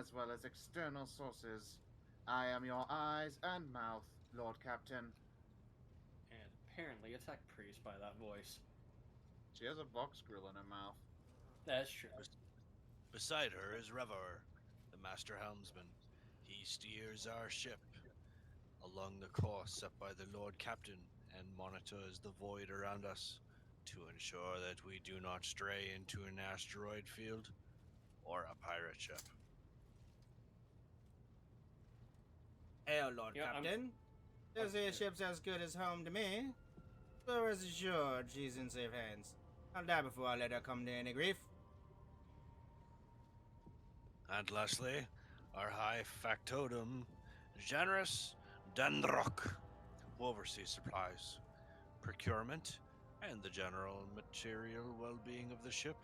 as well as external sources. I am your eyes and mouth, Lord Captain. And apparently a tech priest by that voice. She has a box grill in her mouth. That's true. Beside her is Rever, the master helmsman. He steers our ship along the course set by the Lord Captain and monitors the void around us to ensure that we do not stray into an asteroid field or a pirate ship. Hail, Lord Yeah, Captain. This here ship's as good as home to me. So rest assured, she's in safe hands. I'll die before I let her come to any grief. And lastly, our high factotum, Generous Dendrock, who oversees supplies, procurement, and the general material well-being of the ship.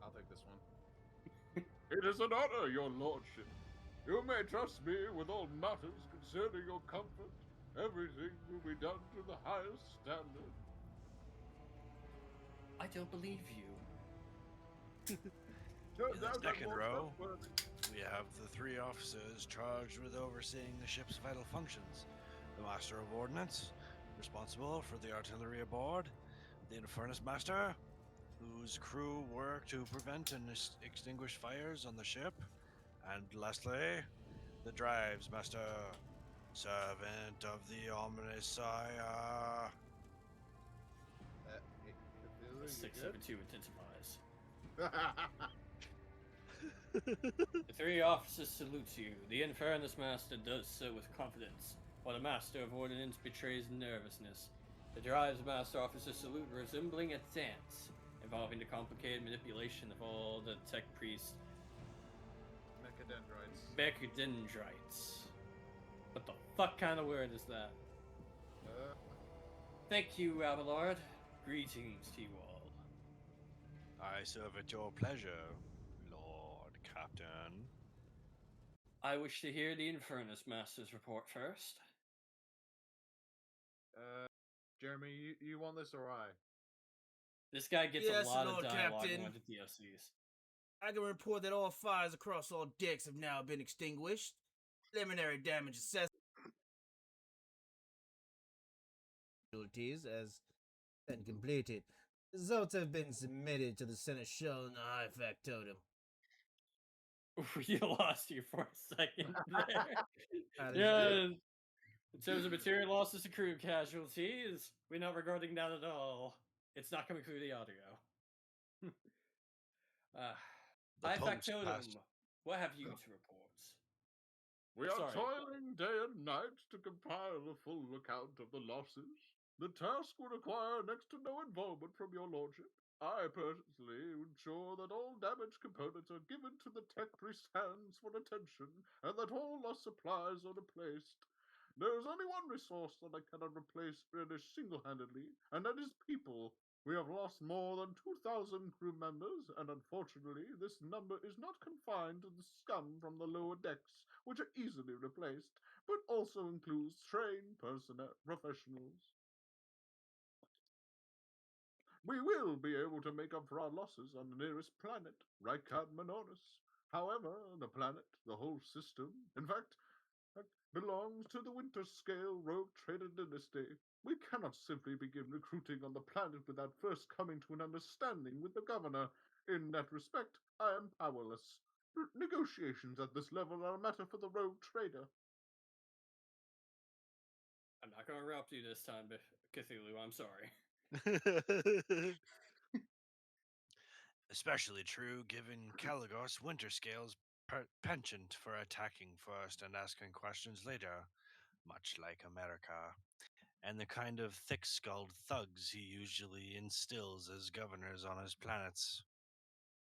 I'll take this one. It is an honor, your lordship. You may trust me with all matters concerning your comfort. Everything will be done to the highest standard. I don't believe you. In the second row, we have the three officers charged with overseeing the ship's vital functions. The Master of Ordnance, responsible for the artillery aboard. The Infernus Master, whose crew work to prevent and extinguish fires on the ship. And lastly, the Drives Master, servant of the Omniscience. You 672 intensifies. good? The three officers salute you. The Infernus Master does so with confidence, while the Master of Ordnance betrays nervousness. The Drives Master offers a salute resembling a dance, involving the complicated manipulation of all the tech priest Mechadendrites. Becudendrites. What the fuck kind of word is that? Thank you, Abelard. Greetings to you all. I serve at your pleasure, Lord Captain. I wish to hear the Infernus Master's report first. Jeremy, you want this or I? This guy gets Yes, a lot Lord of dialogue Captain. on the DLCs. I can report that all fires across all decks have now been extinguished. Preliminary damage assessment as been completed. Results have been submitted to the Senate show in the high factotum. You lost you for a second there. That is Yeah. In terms of material losses to crew casualties, we're not regarding that at all. It's not coming through the audio. The High post factotum, passed. what have you to report? We are Sorry. toiling day and night to compile a full account of the losses. The task will require next to no involvement from your lordship. I personally ensure that all damaged components are given to the tech priest's hands for attention, and that all lost supplies are replaced. There is only one resource that I cannot replace single-handedly, and that is people. We have lost more than 2,000 crew members, and unfortunately, this number is not confined to the scum from the lower decks, which are easily replaced, but also includes trained personnel professionals. We will be able to make up for our losses on the nearest planet, Rykad Manonis. However, the planet, the whole system, in fact, belongs to the Winter Scale Rogue Trader Dynasty. We cannot simply begin recruiting on the planet without first coming to an understanding with the governor. In that respect, I am powerless. Negotiations at this level are a matter for the Rogue Trader. I'm not going to interrupt you this time, Cthulhu. I'm sorry. Especially true given Caligos Winterscale's penchant for attacking first and asking questions later, much like America, and the kind of thick skulled thugs he usually instills as governors on his planets.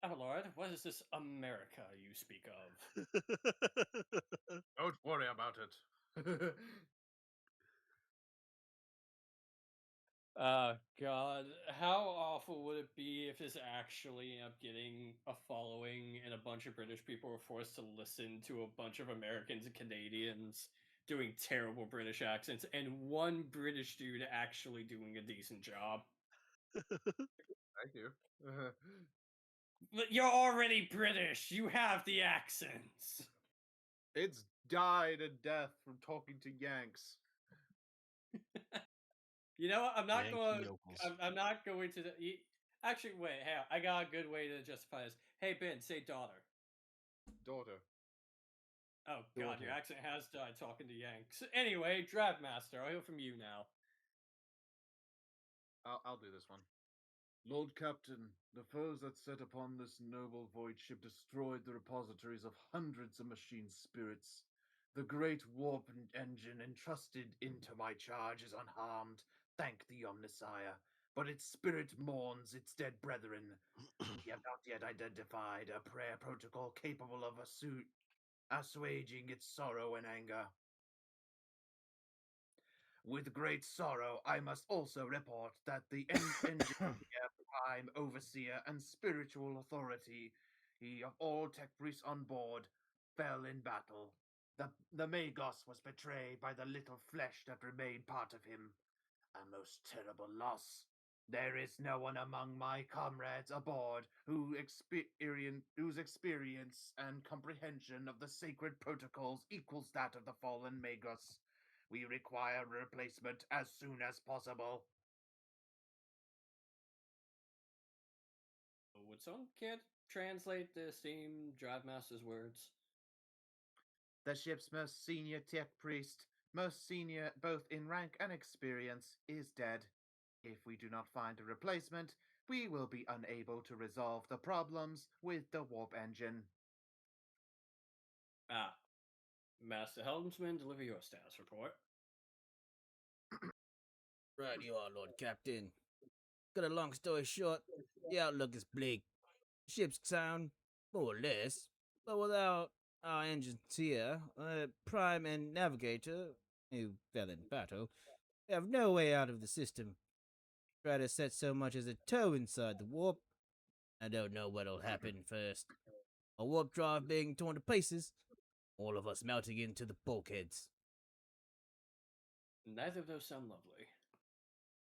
Abelard, what is this America you speak of? Don't worry about it. God, how awful would it be if this actually ended up getting a following and a bunch of British people were forced to listen to a bunch of Americans and Canadians doing terrible British accents and one British dude actually doing a decent job? Thank you. But you're already British. You have the accents. It's died a death from talking to Yanks. You know what? I'm not Yankee going. yokels. I'm not going to. Actually, wait. Hey, I got a good way to justify this. Hey, Ben, say daughter. Daughter. Oh God, Daughter. your accent has died talking to Yanks. Anyway, Draft Master, I'll hear from you now. I'll do this one. Lord Captain, the foes that set upon this noble void ship destroyed the repositories of hundreds of machine spirits. The great warp engine entrusted into my charge is unharmed, thank the Omnissiah, but its spirit mourns its dead brethren. We have not yet identified a prayer protocol capable of assuaging its sorrow and anger. With great sorrow, I must also report that the engineer, prime overseer, and spiritual authority of all tech priests on board fell in battle. The Magos was betrayed by the little flesh that remained part of him. A most terrible loss. There is no one among my comrades aboard whose experience and comprehension of the sacred protocols equals that of the fallen Magos. We require a replacement as soon as possible. Would someone can't translate the steam Drive Master's words? The ship's most senior tech priest, most senior both in rank and experience, is dead. If we do not find a replacement, we will be unable to resolve the problems with the warp engine. Ah, Master Helmsman, deliver your status report. Right, you are, Lord Captain. Cut a long story short, the outlook is bleak. Ship's sound, more or less, but without our engineer, prime, and navigator, who fell in battle, we have no way out of the system. Try to set so much as a toe inside the warp. I don't know what'll happen first. A warp drive being torn to pieces, all of us melting into the bulkheads. Neither of those sound lovely.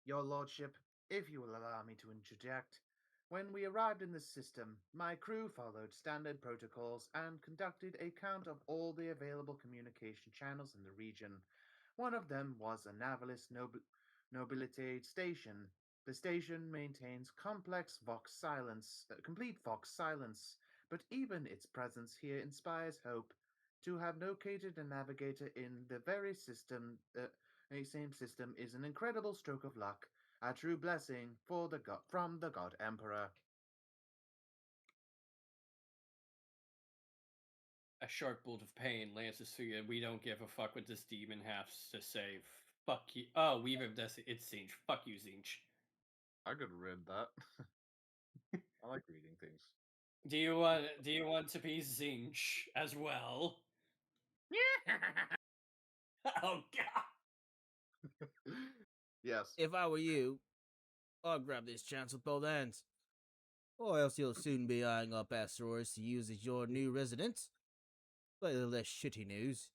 Your Lordship, if you will allow me to interject, when we arrived in the system, my crew followed standard protocols and conducted a count of all the available communication channels in the region. One of them was a Navalis Nobilite station. The station maintains complete Vox silence, but even its presence here inspires hope. To have located a navigator in the very system, same system, is an incredible stroke of luck, a true blessing for from the God Emperor. A sharp bolt of pain lances through you. We don't give a fuck what this demon has to say. Fuck you. Oh, Weaver, it's Zinch. Fuck you, Zinch. I could read that. I like reading things. Do you want to be Zinch as well? Oh God. Yes. If I were you, I'd grab this chance with both hands. Or else you'll soon be eyeing up asteroids to use as your new residence. Slightly less shitty news.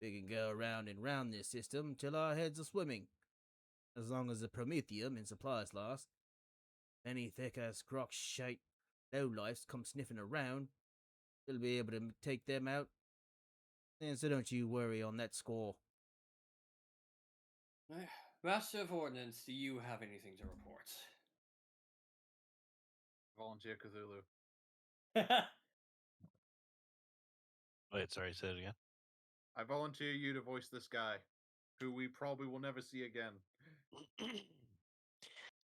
We can go around and round this system till our heads are swimming. As long as the Prometheum and supplies last. Any thick-ass crock shite lowlifes come sniffing around, we'll be able to take them out. And so don't you worry on that score. Master of Ordnance, do you have anything to report? Volunteer Cthulhu. Wait, sorry, say it again. I volunteer you to voice this guy, who we probably will never see again.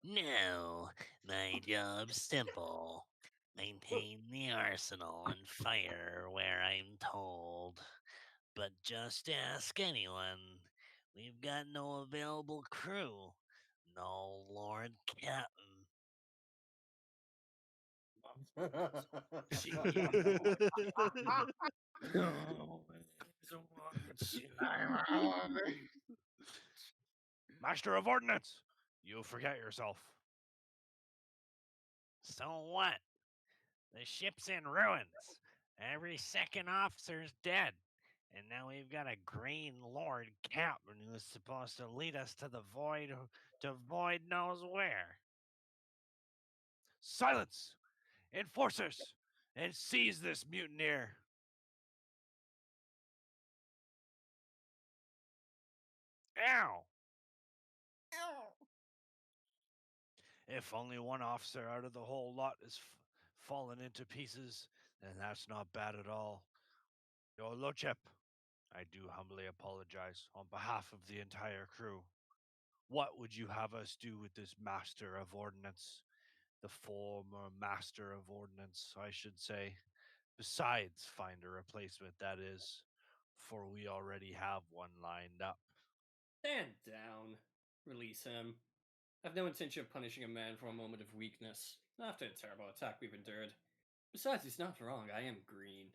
No, my job's simple. Maintain the arsenal and fire where I'm told. But just ask anyone. We've got no available crew. No Lord Captain. Master of Ordnance, you forget yourself. So what? The ship's in ruins. Every second officer's dead. And now we've got a green Lord Captain who's supposed to lead us to the void knows where. Silence! Enforcers! And seize this mutineer! Ow! If only one officer out of the whole lot is fallen into pieces, then that's not bad at all. Your lordship, I do humbly apologize on behalf of the entire crew. What would you have us do with this master of ordnance? The former master of ordnance, I should say. Besides, find a replacement, that is, for we already have one lined up. Stand down. Release him. I've no intention of punishing a man for a moment of weakness, after the terrible attack we've endured. Besides, he's not wrong, I am green.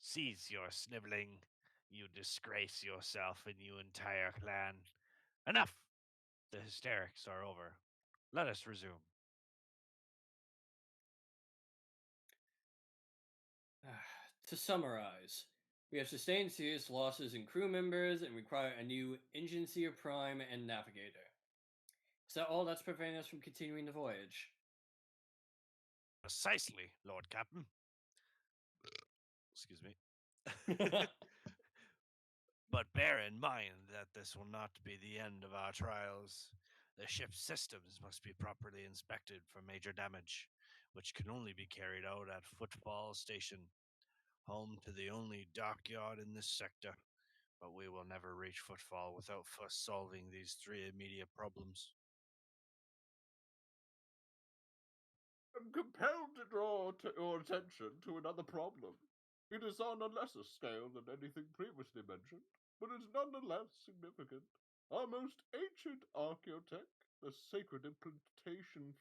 Cease your sniveling. You disgrace yourself and you entire clan. Enough! The hysterics are over. Let us resume. To summarize, we have sustained serious losses in crew members and require a new Engineer Prime and Navigator. Is that all that's preventing us from continuing the voyage? Precisely, Lord Captain. Excuse me. But bear in mind that this will not be the end of our trials. The ship's systems must be properly inspected for major damage, which can only be carried out at Footfall Station, home to the only dockyard in this sector. But we will never reach Footfall without first solving these three immediate problems. I'm compelled to draw your attention to another problem. It is on a lesser scale than anything previously mentioned, but is nonetheless significant. Our most ancient archaeotech, the sacred implantation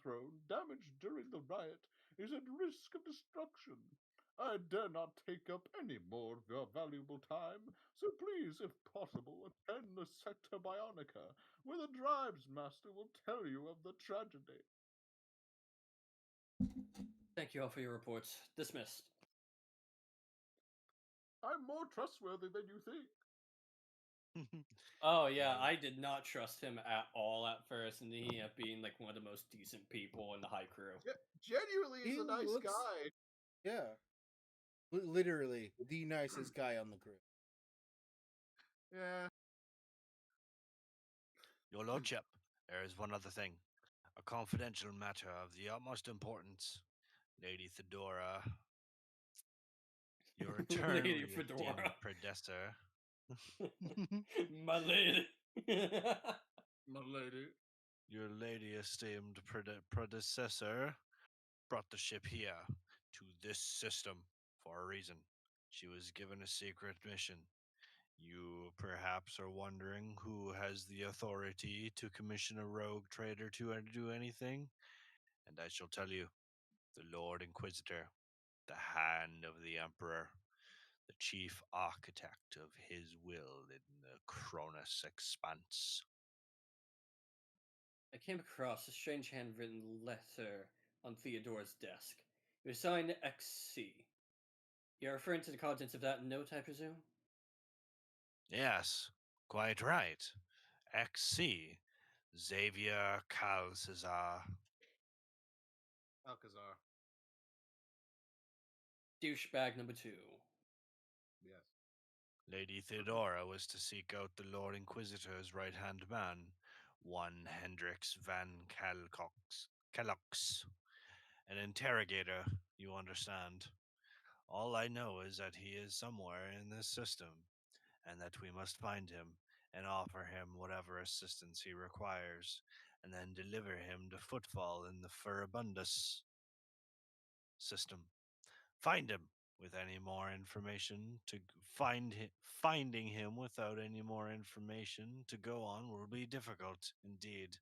throne, damaged during the riot, is at risk of destruction. I dare not take up any more of your valuable time, so please, if possible, attend the Sector Bionica, where the Drives Master will tell you of the tragedy. Thank you all for your reports. Dismissed. I'm more trustworthy than you think. Oh yeah, I did not trust him at all at first, and he ended up being like one of the most decent people in the high crew. Genuinely, he's He a nice looks- guy. Yeah. Literally the nicest guy on the crew. Yeah. Your Lordship, there is one other thing. A confidential matter of the utmost importance. Lady Thedora, your eternally esteemed Fedora. predecessor. My lady. My lady. Your lady esteemed predecessor brought the ship here to this system for a reason. She was given a secret mission. You perhaps are wondering who has the authority to commission a rogue trader to do anything? And I shall tell you, the Lord Inquisitor, the hand of the Emperor, the chief architect of his will in the Cronus Expanse. I came across a strange handwritten letter on Theodora's desk. It was signed XC. You're referring to the contents of that note, I presume? Yes, quite right. XC, Xavier Calcazar. Alcazar. Douchebag number 2. Yes. Lady Theodora was to seek out the Lord Inquisitor's right-hand man, one Hendrix van Kellox. An interrogator, you understand. All I know is that he is somewhere in this system, and that we must find him and offer him whatever assistance he requires, and then deliver him to Footfall in the Furibundus system. Find him with any more information to finding him without any more information to go on will be difficult indeed.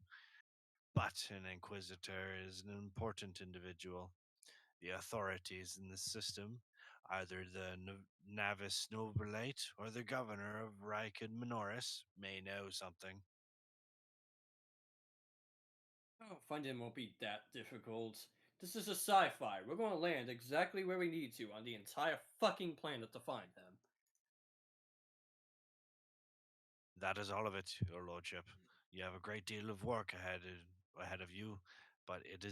But an Inquisitor is an important individual. The authorities in the system, either the Navis Nobilate or the governor of Rykid Minoris, may know something. Oh, finding him won't be that difficult. This is a sci-fi. We're going to land exactly where we need to on the entire fucking planet to find him. That is all of it, your lordship. You have a great deal of work ahead of you, but it is